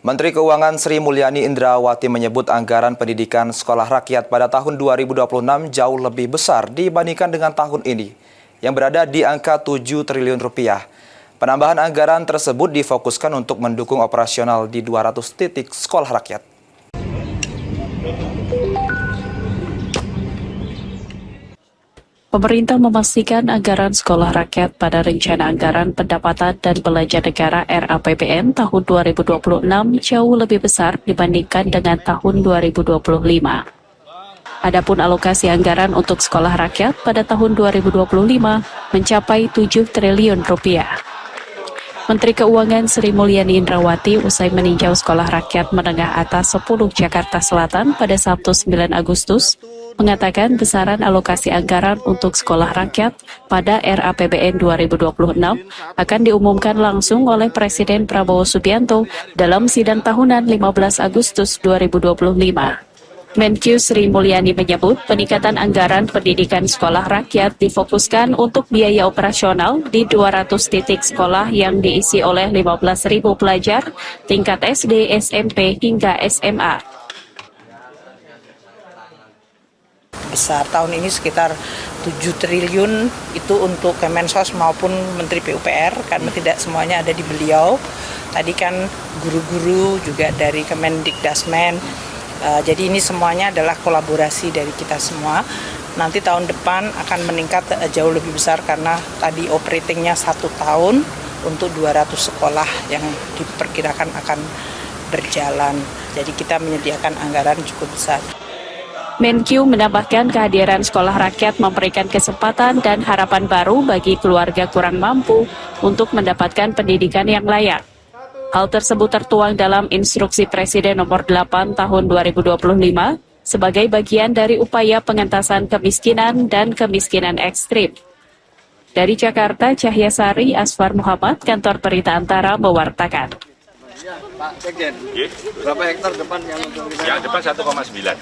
Menteri Keuangan Sri Mulyani Indrawati menyebut anggaran pendidikan sekolah rakyat pada tahun 2026 jauh lebih besar dibandingkan dengan tahun ini, yang berada di angka 7 triliun rupiah. Penambahan anggaran tersebut difokuskan untuk mendukung operasional di 200 titik sekolah rakyat. Pemerintah memastikan anggaran sekolah rakyat pada Rencana Anggaran Pendapatan dan Belanja Negara RAPBN tahun 2026 jauh lebih besar dibandingkan dengan tahun 2025. Adapun alokasi anggaran untuk sekolah rakyat pada tahun 2025 mencapai 7 triliun rupiah. Menteri Keuangan Sri Mulyani Indrawati usai meninjau sekolah rakyat menengah atas 10 Jakarta Selatan pada Sabtu 9 Agustus, mengatakan besaran alokasi anggaran untuk sekolah rakyat pada RAPBN 2026 akan diumumkan langsung oleh Presiden Prabowo Subianto dalam sidang tahunan 15 Agustus 2025. Menkyu Sri Mulyani menyebut peningkatan anggaran pendidikan sekolah rakyat difokuskan untuk biaya operasional di 200 titik sekolah yang diisi oleh 15.000 pelajar tingkat SD, SMP, hingga SMA. Besar tahun ini sekitar 7 triliun itu untuk Kemensos maupun Menteri PUPR karena tidak semuanya ada di beliau. Tadi kan guru-guru juga dari Kemendikdasmen. Jadi ini semuanya adalah kolaborasi dari kita semua. Nanti tahun depan akan meningkat jauh lebih besar karena tadi operatingnya 1 tahun untuk 200 sekolah yang diperkirakan akan berjalan. Jadi kita menyediakan anggaran cukup besar. Menkyu menambahkan kehadiran sekolah rakyat memberikan kesempatan dan harapan baru bagi keluarga kurang mampu untuk mendapatkan pendidikan yang layak. Hal tersebut tertuang dalam Instruksi Presiden Nomor 8 Tahun 2025 sebagai bagian dari upaya pengentasan kemiskinan dan kemiskinan ekstrim. Dari Jakarta, Cahyasari Asfar Muhammad, Kantor Berita Antara mewartakan. Pak Sekjen, berapa hektar depan yang untuk kita? Yang depan 1,9.